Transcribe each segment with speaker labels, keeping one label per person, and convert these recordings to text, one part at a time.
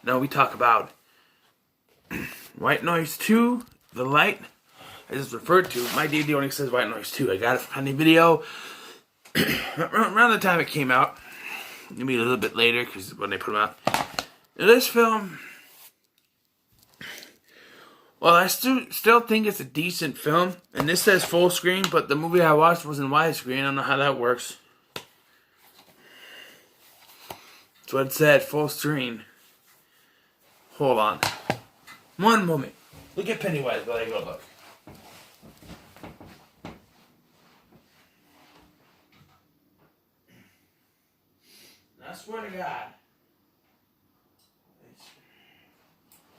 Speaker 1: Now we talk about White Noise 2, The Light, as it's referred to. My DVD only says White Noise 2. I got it from Honey Video around the time it came out. Maybe a little bit later, because when they put them out. Now, this film, well, I still think it's a decent film. And this says full screen, but the movie I watched was in widescreen. I don't know how that works. That's what it said, full screen. Hold on. One moment. Look at Pennywise while I go look. I swear to God.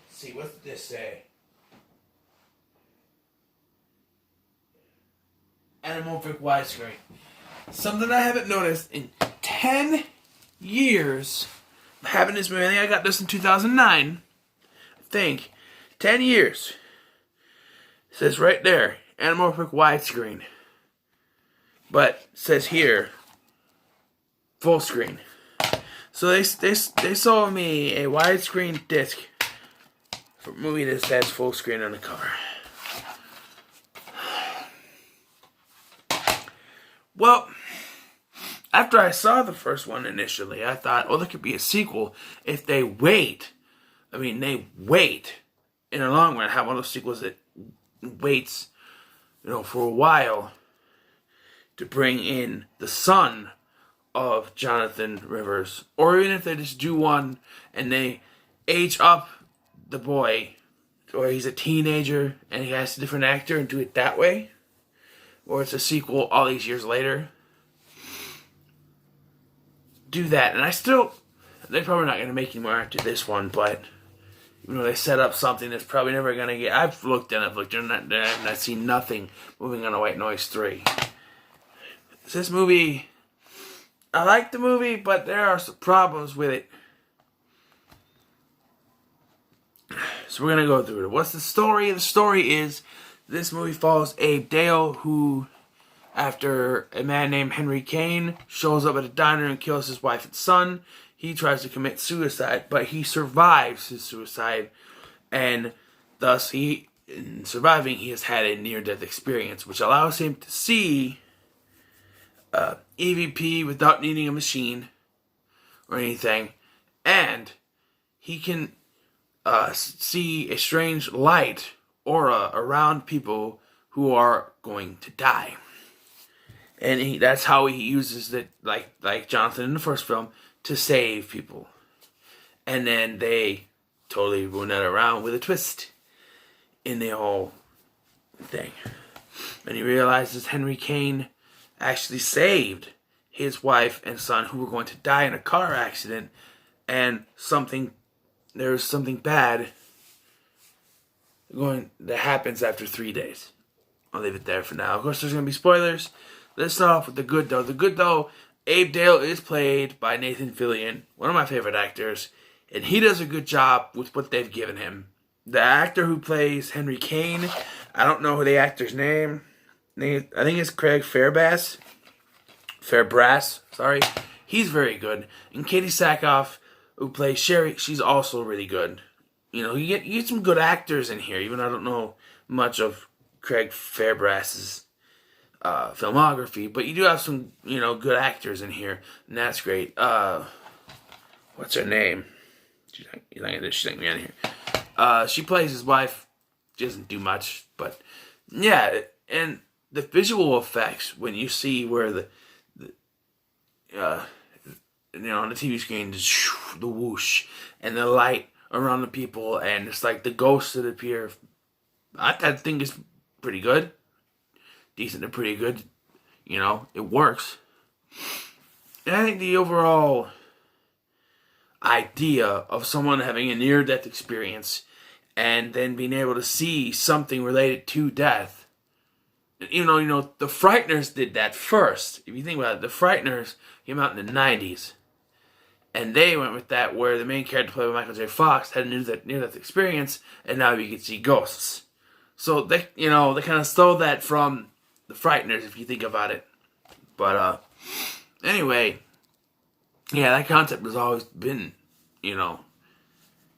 Speaker 1: Let's see, what did this say? Anamorphic widescreen. Something I haven't noticed in 10 years of having this movie. I think I got this in 2009. I think. 10 years. It says right there, anamorphic widescreen. But it says here, full screen. So they sold me a widescreen disc for a movie that says full screen on the cover. Well, after I saw the first one initially, I thought, oh, there could be a sequel if they wait. I mean, they wait in the long run. Have one of those sequels that waits, for a while to bring in the son of Jonathan Rivers, or even if they just do one and they age up the boy, or he's a teenager and he has a different actor and do it that way, or it's a sequel all these years later. Do that, and they're probably not going to make any more after this one, but they set up something that's probably never going to get. I've looked and I've seen nothing moving on to White Noise 3. This movie, I like the movie, but there are some problems with it. So we're going to go through it. What's the story? The story is this movie follows Abe Dale, who, after a man named Henry Kane shows up at a diner and kills his wife and son, he tries to commit suicide, but he survives his suicide, and thus in surviving, he has had a near-death experience, which allows him to see EVP without needing a machine or anything, and he can see a strange light aura around people who are going to die, and that's how he uses it, like Jonathan in the first film, to save people. And then they totally ruin that around with a twist in the whole thing. And he realizes Henry Kane actually saved his wife and son who were going to die in a car accident, and there's something bad that happens after 3 days. I'll leave it there for now. Of course, there's going to be spoilers. Let's start off with the good though. The good though, Abe Dale is played by Nathan Fillion, one of my favorite actors, and he does a good job with what they've given him. The actor who plays Henry Kane, I don't know the actor's name. I think it's Craig Fairbrass. Sorry. He's very good. And Katie Sackhoff, who plays Sherry, she's also really good. You get some good actors in here, even though I don't know much of Craig Fairbrass's filmography, but you do have some, good actors in here, and that's great. What's her name? She's not me on here. She plays his wife. She doesn't do much, but yeah, and the visual effects when you see where the on the TV screen, the whoosh and the light around the people, and it's like the ghosts that appear. I think is pretty good. Decent to pretty good. It works. And I think the overall idea of someone having a near-death experience and then being able to see something related to death. The Frighteners did that first. If you think about it, the Frighteners came out in the 90s. And they went with that where the main character played by Michael J. Fox had a near-death experience, and now you can see ghosts. So they kind of stole that from the Frighteners, if you think about it. But anyway, yeah, that concept has always been,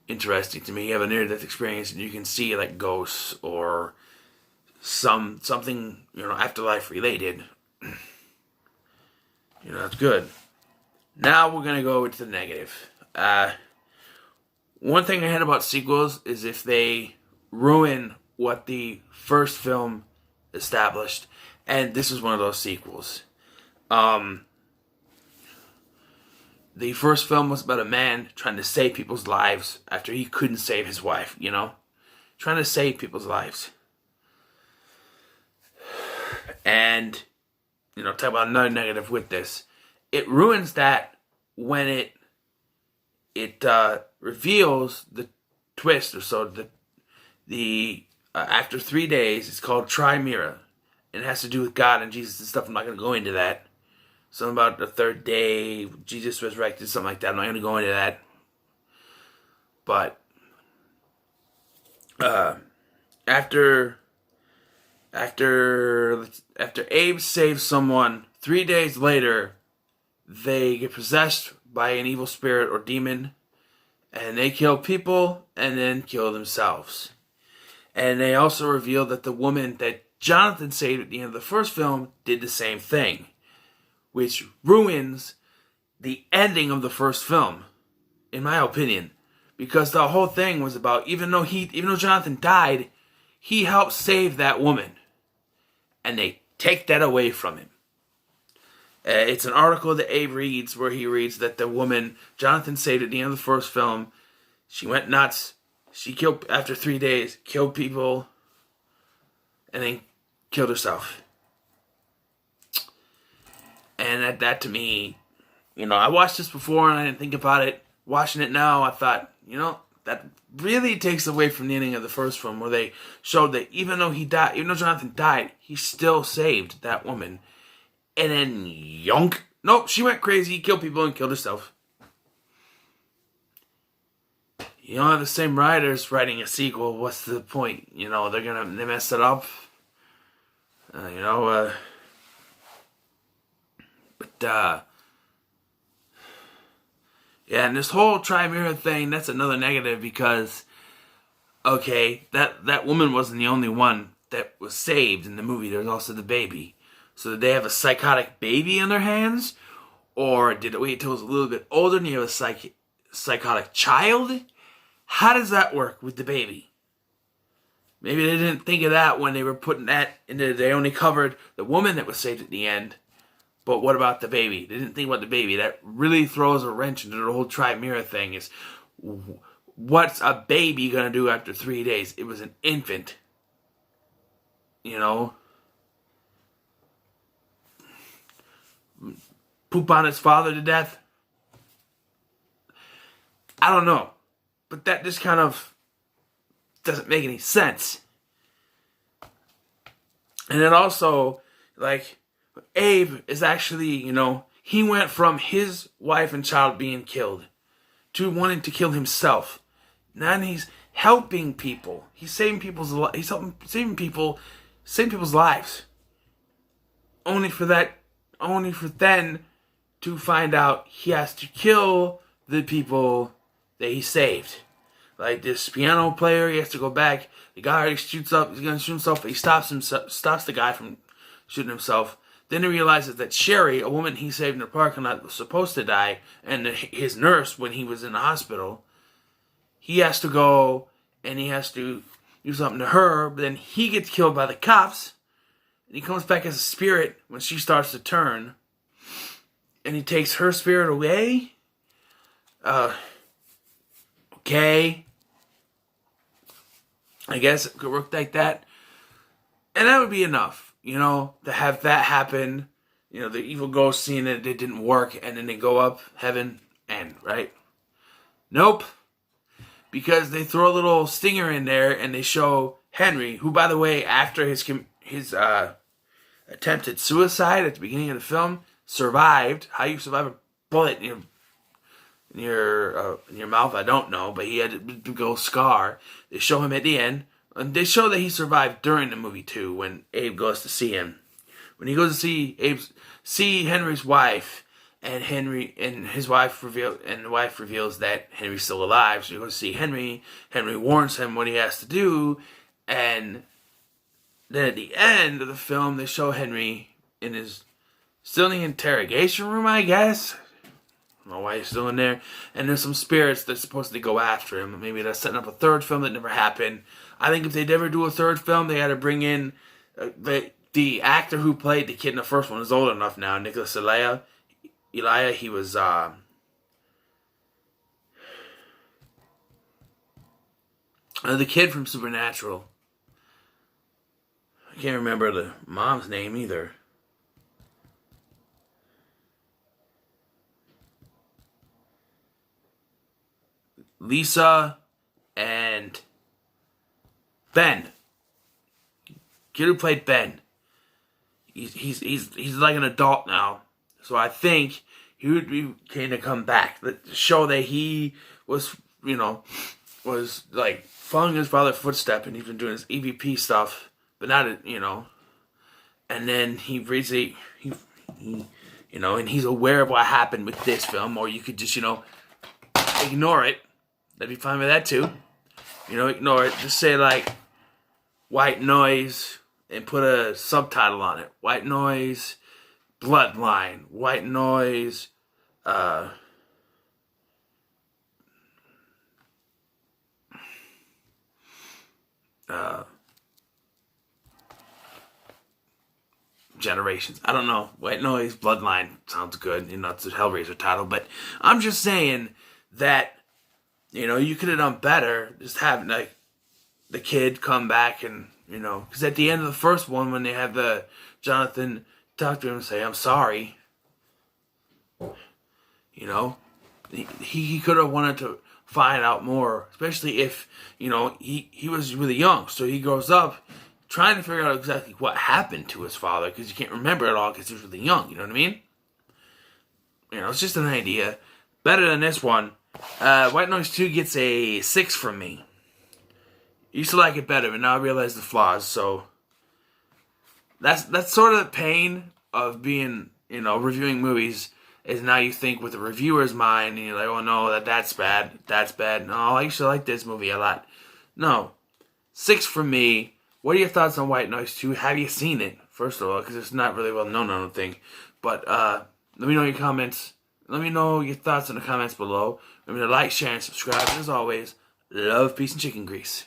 Speaker 1: interesting to me. You have a near-death experience and you can see like ghosts or something, afterlife related. That's good. Now we're gonna go into the negative. One thing I hate about sequels is if they ruin what the first film established, and this is one of those sequels. The first film was about a man trying to save people's lives after he couldn't save his wife, Trying to save people's lives. And, talk about another negative with this. It ruins that when it reveals the twist, or so the after 3 days, it's called Trimira. And it has to do with God and Jesus and stuff. I'm not going to go into that. Something about the third day, Jesus resurrected, something like that. I'm not going to go into that. But after Abe saves someone, 3 days later, they get possessed by an evil spirit or demon, and they kill people and then kill themselves. And they also reveal that the woman that Jonathan saved at the end of the first film did the same thing, which ruins the ending of the first film, in my opinion, because the whole thing was about even though Jonathan died, he helped save that woman, and they take that away from him. It's an article that Abe reads where he reads that the woman Jonathan saved at the end of the first film, she went nuts. She killed, after 3 days, killed people, and then killed herself. And that to me, I watched this before and I didn't think about it. Watching it now, I thought, that really takes away from the ending of the first film, where they showed that even though Jonathan died, he still saved that woman. And then yonk. Nope, she went crazy, killed people, and killed herself. You don't have the same writers writing a sequel. What's the point? They mess it up. Yeah, and this whole Trimira thing, that's another negative because, okay, that woman wasn't the only one that was saved in the movie. There was also the baby. So did they have a psychotic baby in their hands? Or did it wait until it was a little bit older and you have a psychotic child? How does that work with the baby? Maybe they didn't think of that when they were putting that into. They only covered the woman that was saved at the end. But what about the baby? They didn't think about the baby. That really throws a wrench into the whole Trimira thing. Is what's a baby going to do after 3 days? It was an infant. Poop on its father to death? I don't know. But that just kind of doesn't make any sense. And then also, Abe is actually, he went from his wife and child being killed to wanting to kill himself. Now he's helping people. He's saving people's lives. He's saving people's lives. Only for then to find out he has to kill the people that he saved. Like this piano player, he has to go back. The guy already shoots up. He's gonna shoot himself, but he stops the guy from shooting himself. Then he realizes that Sherry, a woman he saved in the parking lot, was supposed to die, and his nurse, when he was in the hospital, he has to go and he has to do something to her, but then he gets killed by the cops, and he comes back as a spirit when she starts to turn, and he takes her spirit away. Okay. I guess it could work like that. And that would be enough, to have that happen. The evil ghost seeing it didn't work, and then they go up, heaven, end, right? Nope. Because they throw a little stinger in there, and they show Henry, who, by the way, after his attempted suicide at the beginning of the film, survived. How you survive a bullet in your mouth, I don't know, but he had a big old scar. They show him at the end, and they show that he survived during the movie too, when Abe goes to see him. When he goes to see Henry's wife, and his wife reveals that Henry's still alive. So you go to see Henry. Henry warns him what he has to do, and then at the end of the film, they show Henry still in the interrogation room, I guess. I don't know why he's still in there. And there's some spirits that's supposed to go after him. Maybe they're setting up a third film that never happened. I think if they'd ever do a third film, they had to bring in the actor who played the kid in the first one is old enough now, Nicholas Elia. He was the kid from Supernatural. I can't remember the mom's name either. Lisa and Ben. Kid who played Ben. He's like an adult now, so I think he would be kind of come back to show that he was like following his father's footsteps, and he's been doing his EVP stuff, but not and then he reads and he's aware of what happened with this film, or you could just ignore it. That'd be fine with that too. Ignore it. Just say like white noise and put a subtitle on it. White noise, bloodline. White noise, generations. I don't know. White noise, bloodline sounds good. It's a Hellraiser title, but I'm just saying that. You could have done better just having, like, the kid come back and, because at the end of the first one, when they have the Jonathan talk to him and say, I'm sorry, he could have wanted to find out more, especially if, he was really young. So he grows up trying to figure out exactly what happened to his father, because you can't remember it all because he was really young, you know what I mean? It's just an idea. Better than this one. White Noise 2 gets a 6 from me. Used to like it better, but now I realize the flaws, so that's sort of the pain of being, reviewing movies, is now you think with the reviewer's mind, and you're like, oh no, that's bad. No, I used to like this movie a lot. No. 6 from me. What are your thoughts on White Noise 2? Have you seen it, first of all, because it's not really well known, I don't think. But, let me know your comments. Let me know your thoughts in the comments below. Remember to like, share, and subscribe. And as always, love, peace, and chicken grease.